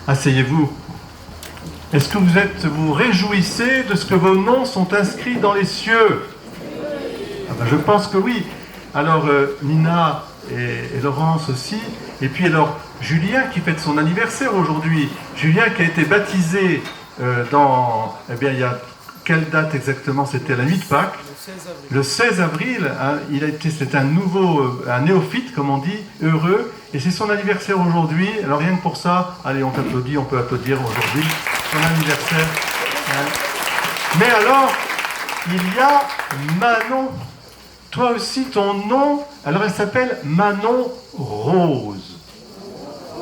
Asseyez-vous. Est-ce que vous réjouissez de ce que vos noms sont inscrits dans les cieux? Je pense que oui. Alors Nina et Laurence aussi. Et puis alors Julien qui fête son anniversaire aujourd'hui. Julien qui a été baptisé il y a quelle date exactement? C'était la nuit de Pâques. Le 16 avril, hein, c'est un néophyte, comme on dit, heureux, et c'est son anniversaire aujourd'hui. Alors rien que pour ça, allez, on peut applaudir aujourd'hui son anniversaire. Hein. Mais alors, il y a Manon. Toi aussi, ton nom, alors elle s'appelle Manon Rose.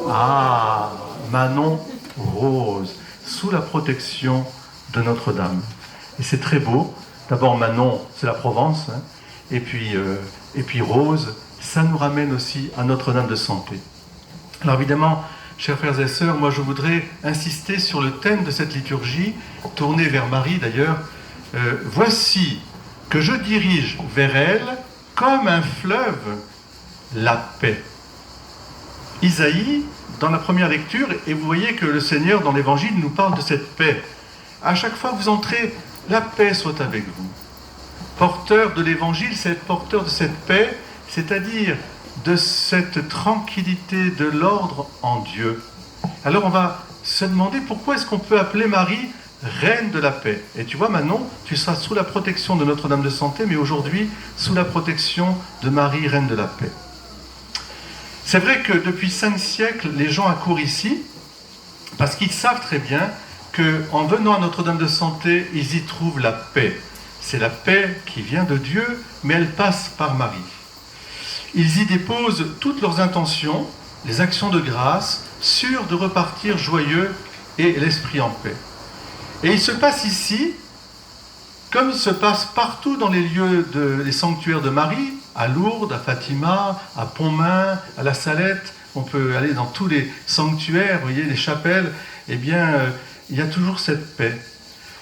Ah, Manon Rose, sous la protection de Notre-Dame. Et c'est très beau. D'abord Manon, c'est la Provence, hein. Et puis Rose, ça nous ramène aussi à Notre-Dame de Santé. Alors évidemment, chers frères et sœurs, moi je voudrais insister sur le thème de cette liturgie, tournée vers Marie d'ailleurs. Voici que je dirige vers elle, comme un fleuve, la paix. Isaïe, dans la première lecture, et vous voyez que le Seigneur, dans l'Évangile, nous parle de cette paix. À chaque fois que vous entrez, la paix soit avec vous. Porteur de l'Évangile, c'est être porteur de cette paix, c'est-à-dire de cette tranquillité, de l'ordre en Dieu. Alors on va se demander pourquoi est-ce qu'on peut appeler Marie Reine de la paix. Et tu vois, Manon, tu seras sous la protection de Notre-Dame de Santé, mais aujourd'hui, sous la protection de Marie, Reine de la paix. C'est vrai que depuis 5 siècles, les gens accourent ici, parce qu'ils savent très bien qu'en venant à Notre-Dame de Santé, ils y trouvent la paix. C'est la paix qui vient de Dieu, mais elle passe par Marie. Ils y déposent toutes leurs intentions, les actions de grâce, sûrs de repartir joyeux et l'esprit en paix. Et il se passe ici, comme il se passe partout dans les lieux les sanctuaires de Marie, à Lourdes, à Fatima, à Pontmain, à la Salette, on peut aller dans tous les sanctuaires, vous voyez, les chapelles, eh bien, il y a toujours cette paix.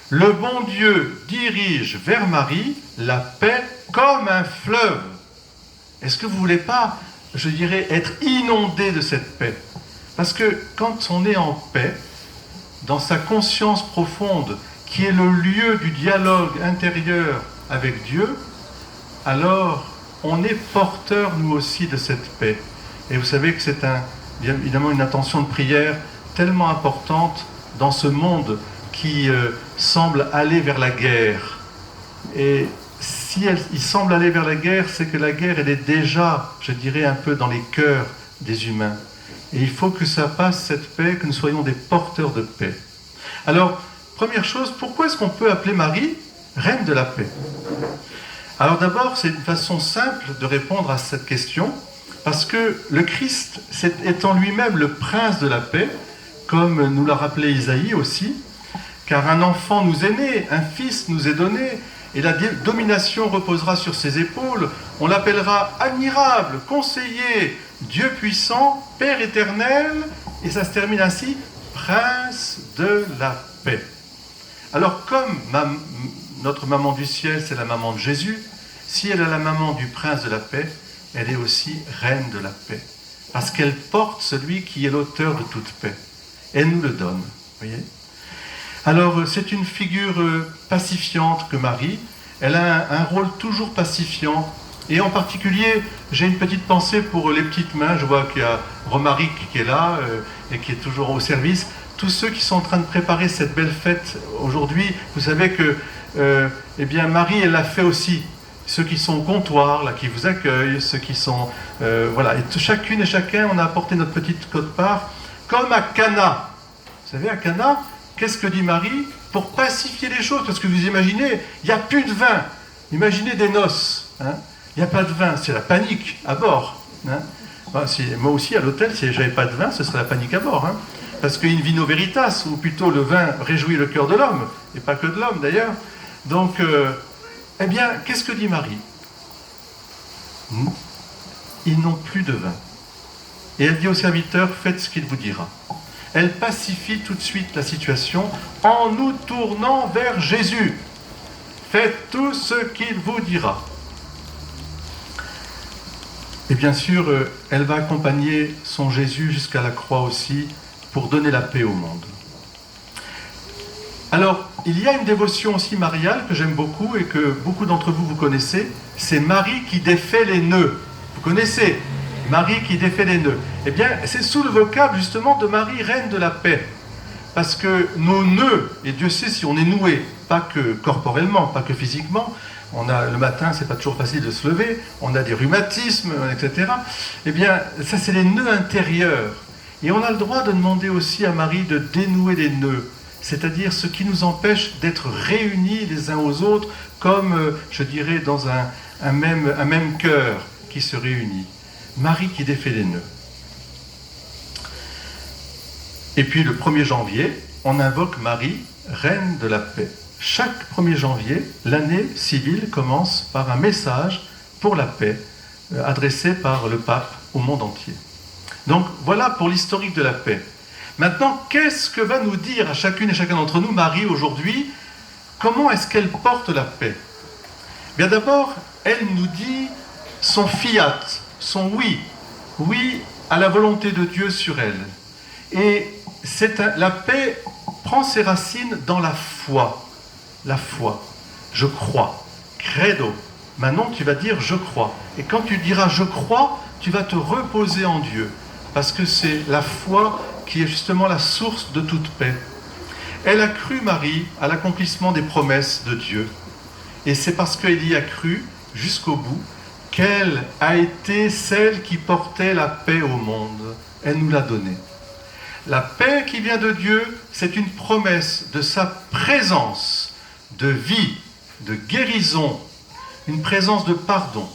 Le bon Dieu dirige vers Marie la paix comme un fleuve. Est-ce que vous ne voulez pas, je dirais, être inondé de cette paix? Parce que quand on est en paix, dans sa conscience profonde, qui est le lieu du dialogue intérieur avec Dieu, alors on est porteur, nous aussi, de cette paix. Et vous savez que c'est évidemment une intention de prière tellement importante dans ce monde qui semble aller vers la guerre. Et si il semble aller vers la guerre, c'est que la guerre, elle est déjà, je dirais, un peu dans les cœurs des humains. Et il faut que ça passe, cette paix, que nous soyons des porteurs de paix. Alors, première chose, pourquoi est-ce qu'on peut appeler Marie Reine de la paix? Alors d'abord, c'est une façon simple de répondre à cette question, parce que le Christ, étant lui-même le prince de la paix, comme nous l'a rappelé Isaïe aussi, car un enfant nous est né, un fils nous est donné, et la domination reposera sur ses épaules, on l'appellera admirable, conseiller, Dieu puissant, Père éternel, et ça se termine ainsi, prince de la paix. Alors comme notre maman du ciel, c'est la maman de Jésus, si elle est la maman du prince de la paix, elle est aussi reine de la paix. Parce qu'elle porte celui qui est l'auteur de toute paix. Elle nous le donne, voyez. Alors c'est une figure pacifiante que Marie. Elle a un rôle toujours pacifiant. Et en particulier, j'ai une petite pensée pour les petites mains. Je vois qu'il y a Romaric qui est là et qui est toujours au service. Tous ceux qui sont en train de préparer cette belle fête aujourd'hui, vous savez que eh bien Marie, elle l'a fait aussi. Ceux qui sont au comptoir, là, qui vous accueillent, ceux qui sont... voilà, et chacune et chacun, on a apporté notre petite quote-part, comme à Cana. Vous savez, à Cana, qu'est-ce que dit Marie? Pour pacifier les choses, parce que vous imaginez, il n'y a plus de vin. Imaginez des noces. Hein, il n'y a pas de vin, c'est la panique à bord. Hein. Moi aussi, à l'hôtel, si j'avais pas de vin, ce serait la panique à bord. Hein, parce que in vino veritas, ou plutôt le vin réjouit le cœur de l'homme, et pas que de l'homme d'ailleurs. Donc... eh bien, qu'est-ce que dit Marie? Ils n'ont plus de vin. Et elle dit au serviteur, faites ce qu'il vous dira. Elle pacifie tout de suite la situation en nous tournant vers Jésus. Faites tout ce qu'il vous dira. Et bien sûr, elle va accompagner son Jésus jusqu'à la croix aussi, pour donner la paix au monde. Alors, il y a une dévotion aussi mariale que j'aime beaucoup et que beaucoup d'entre vous connaissez, c'est Marie qui défait les nœuds. Vous connaissez Marie qui défait les nœuds. Eh bien, c'est sous le vocable justement de Marie, reine de la paix. Parce que nos nœuds, et Dieu sait si on est noué, pas que corporellement, pas que physiquement, le matin, c'est pas toujours facile de se lever, on a des rhumatismes, etc. Eh bien, ça c'est les nœuds intérieurs. Et on a le droit de demander aussi à Marie de dénouer les nœuds, c'est-à-dire ce qui nous empêche d'être réunis les uns aux autres, comme, je dirais, dans un même cœur qui se réunit. Marie qui défait les nœuds. Et puis le 1er janvier, on invoque Marie, reine de la paix. Chaque 1er janvier, l'année civile commence par un message pour la paix, adressé par le pape au monde entier. Donc voilà pour l'historique de la paix. Maintenant, qu'est-ce que va nous dire à chacune et chacun d'entre nous Marie aujourd'hui? Comment est-ce qu'elle porte la paix? Bien d'abord, elle nous dit son fiat, son oui, oui à la volonté de Dieu sur elle. Et la paix prend ses racines dans la foi. La foi. Je crois. Credo. Maintenant, tu vas dire je crois. Et quand tu diras je crois, tu vas te reposer en Dieu. Parce que c'est la foi qui est justement la source de toute paix. Elle a cru, Marie, à l'accomplissement des promesses de Dieu. Et c'est parce qu'elle y a cru jusqu'au bout qu'elle a été celle qui portait la paix au monde. Elle nous l'a donnée. La paix qui vient de Dieu, c'est une promesse de sa présence, de vie, de guérison, une présence de pardon.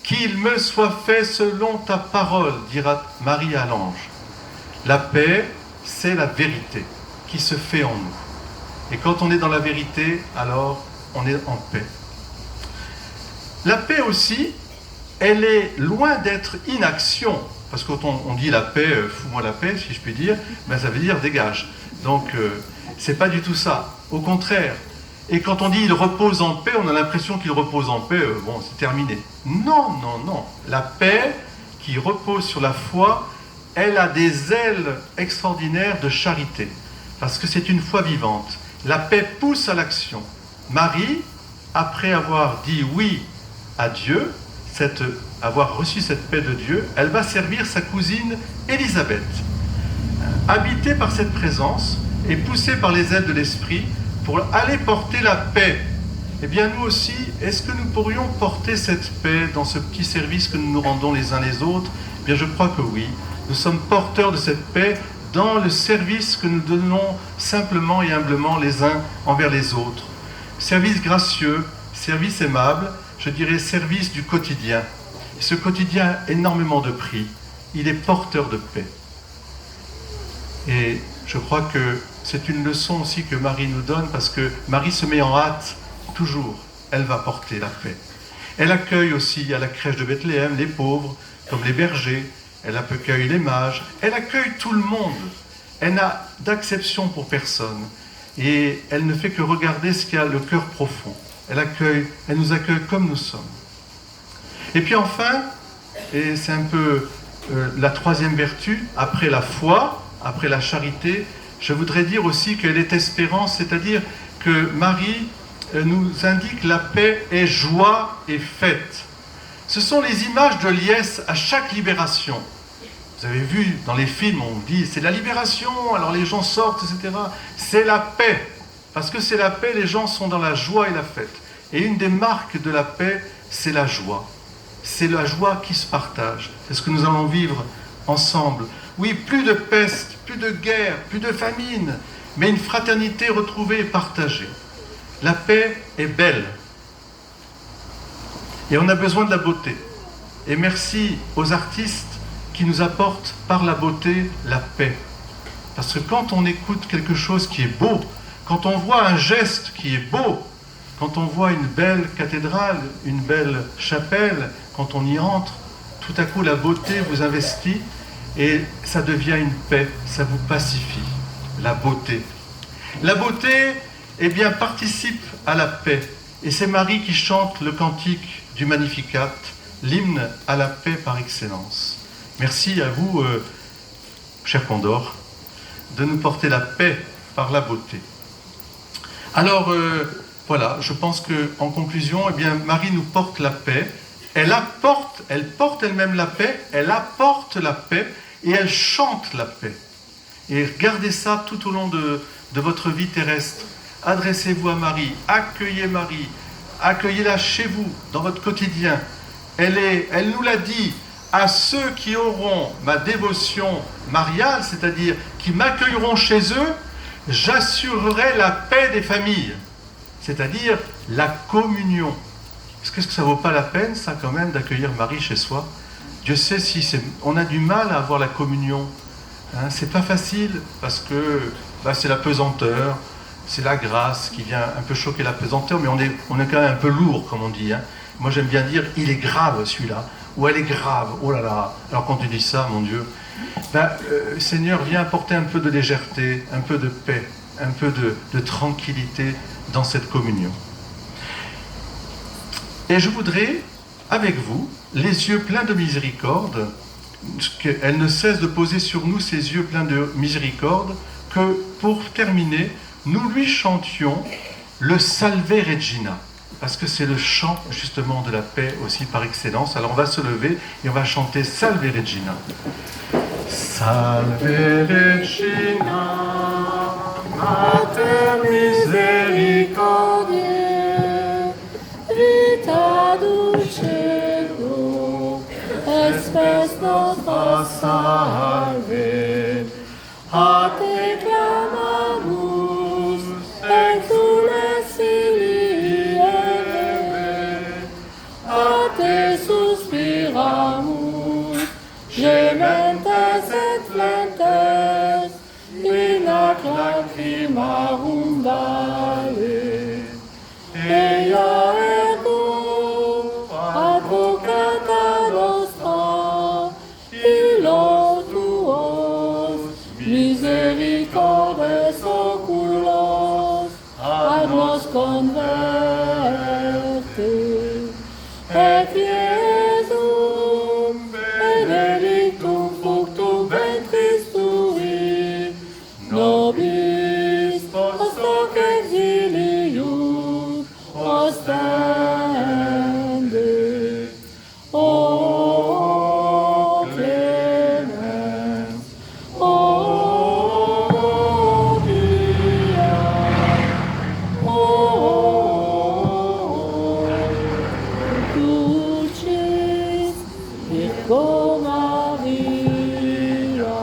Qu'il me soit fait selon ta parole, dira Marie à l'ange. La paix, c'est la vérité qui se fait en nous. Et quand on est dans la vérité, alors on est en paix. La paix aussi, elle est loin d'être inaction. Parce que quand on dit la paix, fous-moi la paix, si je puis dire, ben ça veut dire dégage. Donc, c'est pas du tout ça. Au contraire. Et quand on dit il repose en paix, on a l'impression qu'il repose en paix, bon, c'est terminé. Non, non, non. La paix qui repose sur la foi, elle a des ailes extraordinaires de charité. Parce que c'est une foi vivante. La paix pousse à l'action. Marie, après avoir dit oui à Dieu, avoir reçu cette paix de Dieu, elle va servir sa cousine Élisabeth. Habitée par cette présence et poussée par les ailes de l'Esprit pour aller porter la paix. Eh bien nous aussi, est-ce que nous pourrions porter cette paix dans ce petit service que nous nous rendons les uns les autres? Eh bien je crois que oui. Nous sommes porteurs de cette paix dans le service que nous donnons simplement et humblement les uns envers les autres. Service gracieux, service aimable, je dirais service du quotidien. Et ce quotidien a énormément de prix. Il est porteur de paix. Et je crois que c'est une leçon aussi que Marie nous donne, parce que Marie se met en hâte, toujours. Elle va porter la paix. Elle accueille aussi à la crèche de Bethléem les pauvres, comme les bergers. Elle accueille les mages. Elle accueille tout le monde. Elle n'a d'acception pour personne. Et elle ne fait que regarder ce qu'il y a le cœur profond. Elle nous accueille comme nous sommes. Et puis enfin, et c'est un peu la troisième vertu, après la foi, après la charité, je voudrais dire aussi qu'elle est espérance, c'est-à-dire que Marie nous indique la paix est joie et fête. Ce sont les images de liesse à chaque libération. Vous avez vu dans les films, on dit c'est la libération, alors les gens sortent, etc. C'est la paix. Parce que c'est la paix, les gens sont dans la joie et la fête. Et une des marques de la paix, c'est la joie. C'est la joie qui se partage. C'est ce que nous allons vivre ensemble. Oui, plus de peste, plus de guerre, plus de famine, mais une fraternité retrouvée et partagée. La paix est belle. Et on a besoin de la beauté. Et merci aux artistes qui nous apportent par la beauté la paix. Parce que quand on écoute quelque chose qui est beau, quand on voit un geste qui est beau, quand on voit une belle cathédrale, une belle chapelle, quand on y entre, tout à coup la beauté vous investit et ça devient une paix, ça vous pacifie. La beauté. La beauté, eh bien, participe à la paix. Et c'est Marie qui chante le cantique du Magnificat, l'hymne à la paix par excellence. Merci à vous, cher Condor. de nous porter la paix par la beauté. Alors, voilà, je pense qu'en conclusion, eh bien, Marie nous porte la paix. Elle porte elle-même la paix, elle apporte la paix et elle chante la paix. Et gardez ça tout au long de votre vie terrestre. Adressez-vous à Marie, accueillez-la chez vous, dans votre quotidien. Elle nous l'a dit, à ceux qui auront ma dévotion mariale, c'est-à-dire qui m'accueilleront chez eux, j'assurerai la paix des familles, c'est-à-dire la communion. Est-ce que ça ne vaut pas la peine, ça, quand même, d'accueillir Marie chez soi? Dieu sait si on a du mal à avoir la communion. Hein, c'est pas facile, parce que c'est la pesanteur, c'est la grâce qui vient un peu choquer la pesanteur, mais on est quand même un peu lourd, comme on dit. Hein. Moi, j'aime bien dire, il est grave, celui-là, ou elle est grave, oh là là. Alors quand tu dis ça, mon Dieu, Seigneur, viens apporter un peu de légèreté, un peu de paix, un peu de tranquillité dans cette communion. Et je voudrais, avec vous, les yeux pleins de miséricorde, qu'elle ne cesse de poser sur nous ses yeux pleins de miséricorde, que pour terminer, nous lui chantions le Salve Regina, parce que c'est le chant justement de la paix aussi par excellence. Alors on va se lever et on va chanter Salve Regina. Salve Regina, Mater misericordiae, vita dulcedo, espes nostra salve, a te clamamus, exules illi eleve, a te suspiramus, gementes et flentes, in ac lacrimarum vale, ea ergo, advocata nostra, illo tuos, misericordes oculos, ad nos converte, et Iesum benedictum fructum ventris tui, nobis post hoc exilium ostende. O clemens, o pia, o dulcis Virgo Maria.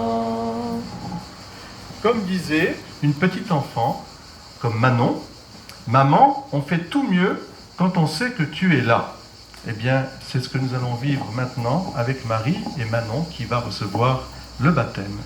Comme disait une petite enfant, comme Manon, maman, on fait tout mieux quand on sait que tu es là. Eh bien, c'est ce que nous allons vivre maintenant avec Marie et Manon qui va recevoir le baptême.